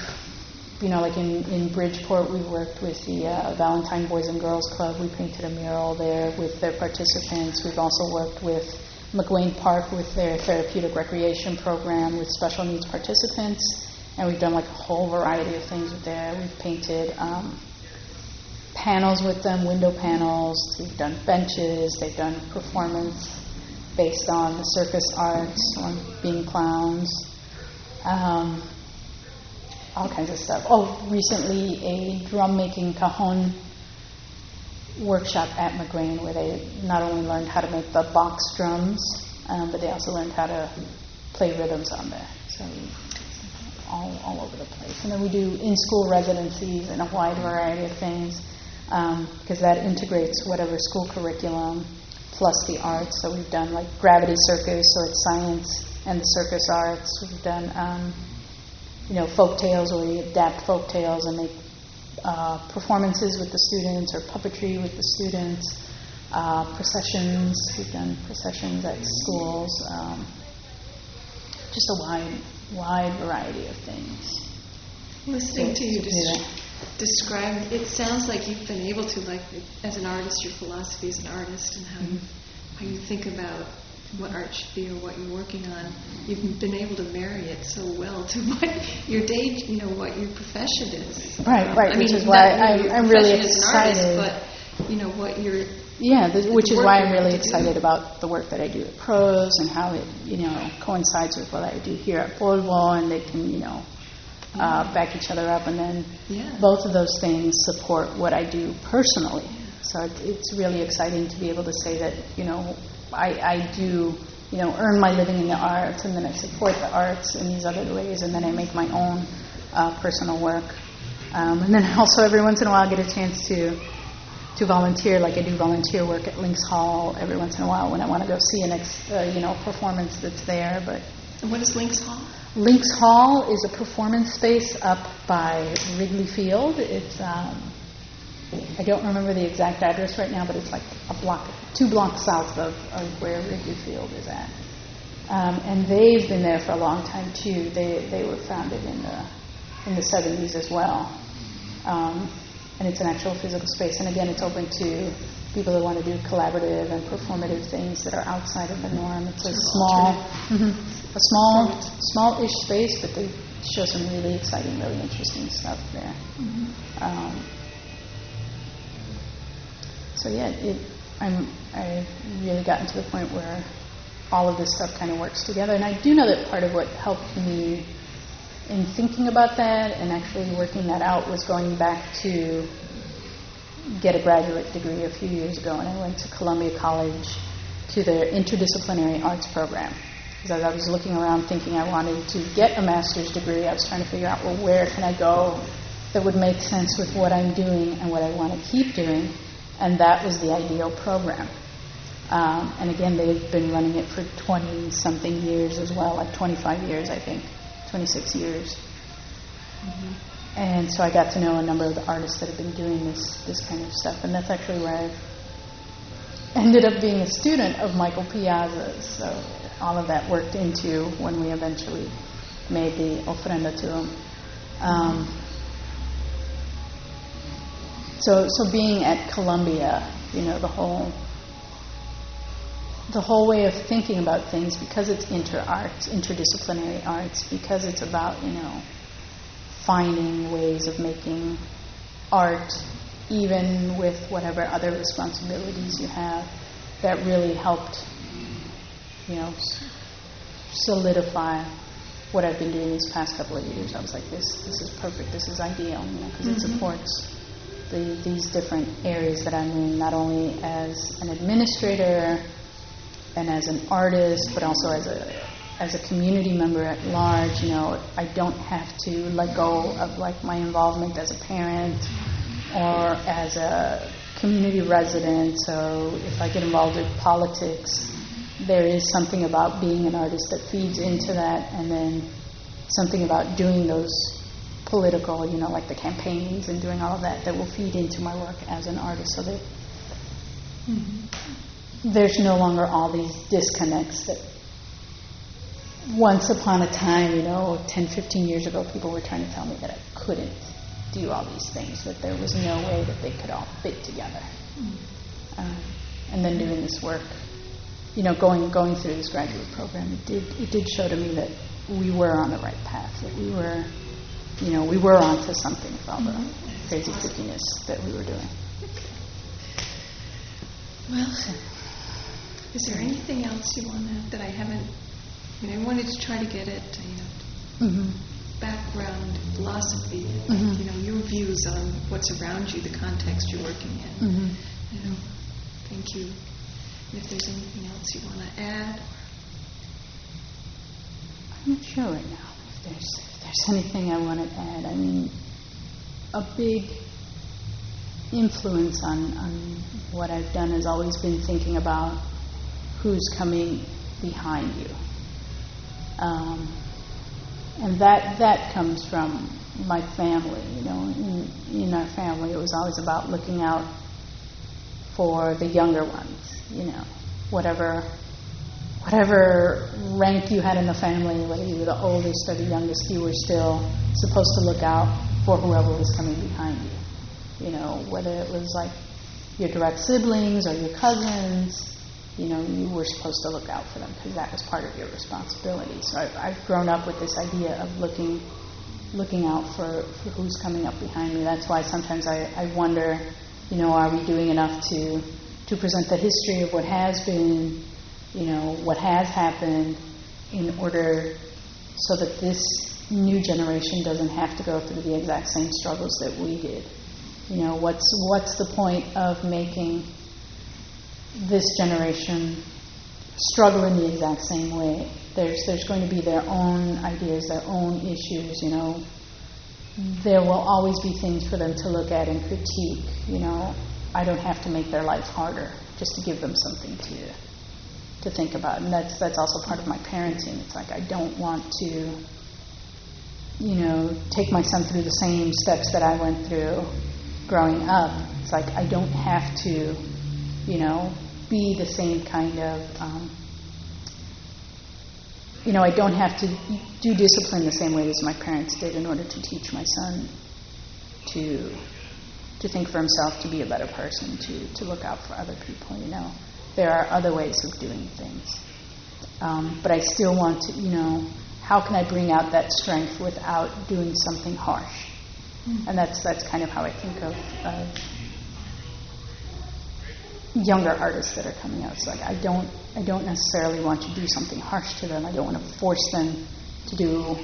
like in Bridgeport, we worked with the Valentine Boys and Girls Club. We painted a mural there with their participants. We've also worked with McWayne Park with their therapeutic recreation program with special needs participants. And we've done a whole variety of things with there. We've painted panels with them, window panels. We've done benches. They've done performance based on the circus arts, on being clowns. All kinds of stuff. Recently a drum-making cajon workshop at McGrain where they not only learned how to make the box drums, but they also learned how to play rhythms on there. So all over the place. And then we do in-school residencies and a wide variety of things because that integrates whatever school curriculum plus the arts. So we've done gravity circus, so it's science and the circus arts. We've done folk tales, where we adapt folk tales and make performances with the students or puppetry with the students. Processions, we've done processions at schools. Just a wide variety of things. Listening to you describe, it sounds like you've been able to, as an artist, your philosophy as an artist and how you think about what art should be or what you're working on, you've been able to marry it so well to what your day, what your profession is. Right. Which is why I'm really excited. As an artist, but what you're. Yeah, which is why I'm really excited about the work that I do at Pros and how it coincides with what I do here at Foldable, and they can back each other up, and then both of those things support what I do personally. So it's really exciting to be able to say that I do, earn my living in the arts, and then I support the arts in these other ways, and then I make my own personal work. And then also every once in a while I get a chance to volunteer, like I do volunteer work at Lynx Hall every once in a while when I want to go see a performance that's there. But what is Lynx Hall? Lynx Hall is a performance space up by Wrigley Field. It's I don't remember the exact address right now, but it's like 2 blocks south of where Wrigley Field is at. And they've been there for a long time too. They were founded in the 70s as well. And it's an actual physical space. And again, it's open to people that want to do collaborative and performative things that are outside of the norm. It's a small-ish space, but they show some really exciting, really interesting stuff there. So yeah, I've really gotten to the point where all of this stuff kind of works together. And I do know that part of what helped me in thinking about that and actually working that out was going back to get a graduate degree a few years ago. And I went to Columbia College to their interdisciplinary arts program. Because as I was looking around thinking I wanted to get a master's degree, I was trying to figure out, well, where can I go that would make sense with what I'm doing and what I want to keep doing. And that was the ideal program. And again, they've been running it for 20-something years as well, like 25 years, I think, 26 years. And so I got to know a number of the artists that have been doing this kind of stuff. And that's actually where I ended up being a student of Michael Piazza. So all of that worked into when we eventually made the ofrenda to him. So being at Columbia, the whole way of thinking about things, because it's interdisciplinary arts, because it's about, finding ways of making art, even with whatever other responsibilities you have, that really helped, solidify what I've been doing these past couple of years. I was like, this is perfect, this is ideal, because it supports these different areas that I'm in, not only as an administrator and as an artist, but also as a community member at large. I don't have to let go of like my involvement as a parent or as a community resident. So if I get involved in politics, there is something about being an artist that feeds into that, and then something about doing those political, like the campaigns and doing all of that will feed into my work as an artist, so that there's no longer all these disconnects that once upon a time, 10, 15 years ago, people were trying to tell me that I couldn't do all these things, that there was no way that they could all fit together. And then doing this work, going through this graduate program, it did show to me that we were on the right path, that we were onto something with all the crazy trickiness that we were doing. Well, is there anything else you want to, that I haven't, I wanted to try to get at, background philosophy, your views on what's around you, the context you're working in. Thank you. And if there's anything else you want to add. I'm not sure right now if there's anything I want to add. I mean, a big influence on what I've done has always been thinking about who's coming behind you. And that comes from my family. In our family, it was always about looking out for the younger ones. Whatever rank you had in the family, whether you were the oldest or the youngest, you were still supposed to look out for whoever was coming behind you. Whether it was like your direct siblings or your cousins, you were supposed to look out for them because that was part of your responsibility. So I've grown up with this idea of looking out for who's coming up behind me. That's why sometimes I wonder, are we doing enough to present the history of what has been, what has happened, in order so that this new generation doesn't have to go through the exact same struggles that we did. What's the point of making this generation struggle in the exact same way? There's going to be their own ideas, their own issues. There will always be things for them to look at and critique. I don't have to make their life harder just to give them something to think about. And that's also part of my parenting. It's like I don't want to, take my son through the same steps that I went through, growing up. It's like I don't have to, be the same kind of, I don't have to do discipline the same way as my parents did in order to teach my son to think for himself, to be a better person, to look out for other people. There are other ways of doing things. But I still want to, how can I bring out that strength without doing something harsh? And that's kind of how I think of younger artists that are coming out. It's like I don't necessarily want to do something harsh to them. I don't want to force them to do,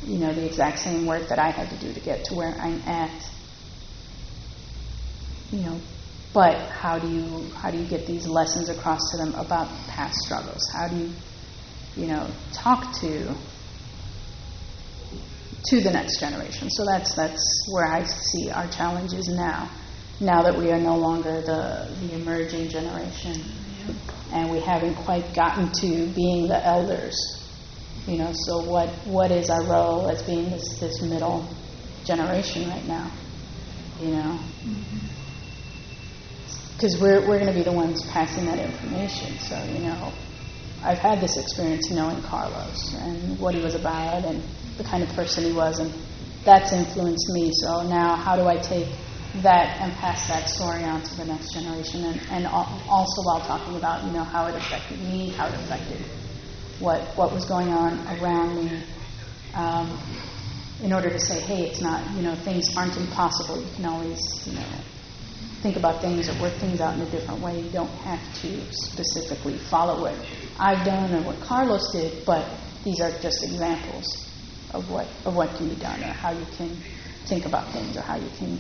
the exact same work that I had to do to get to where I'm at. But how do you get these lessons across to them about past struggles? How do you, talk to the next generation? So that's where I see our challenges now. Now that we are no longer the emerging generation, and we haven't quite gotten to being the elders. So what is our role as being this middle generation right now? Because we're going to be the ones passing that information. So, I've had this experience knowing Carlos and what he was about and the kind of person he was, and that's influenced me. So now how do I take that and pass that story on to the next generation, and also while talking about, how it affected me, how it affected what was going on around me, in order to say, hey, it's not, things aren't impossible. You can always, think about things or work things out in a different way. You don't have to specifically follow what I've done or what Carlos did, but these are just examples of what can be done, or how you can think about things, or how you can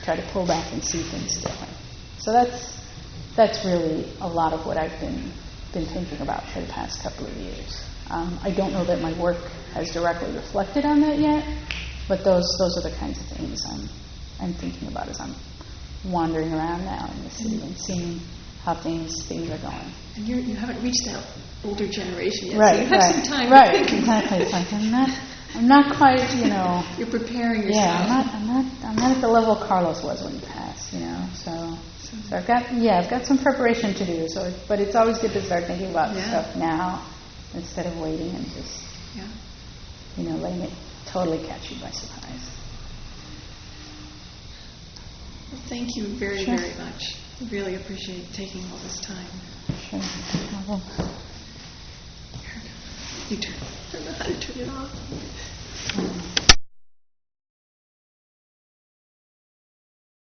try to pull back and see things different. So that's really a lot of what I've been thinking about for the past couple of years. I don't know that my work has directly reflected on that yet, but those are the kinds of things I'm thinking about as I'm wandering around now in the city and seeing how things are going. And you haven't reached that older generation yet, right, so you have some time. Right, exactly. It's like I'm not quite, You're preparing yourself. Yeah, I'm not at the level Carlos was when he passed, So I've got some preparation to do. So, but it's always good to start thinking about stuff now instead of waiting and just, letting it totally catch you by surprise. Well, thank you very, very much. I really appreciate taking all this time. Sure. You turn. I don't know how to turn it off.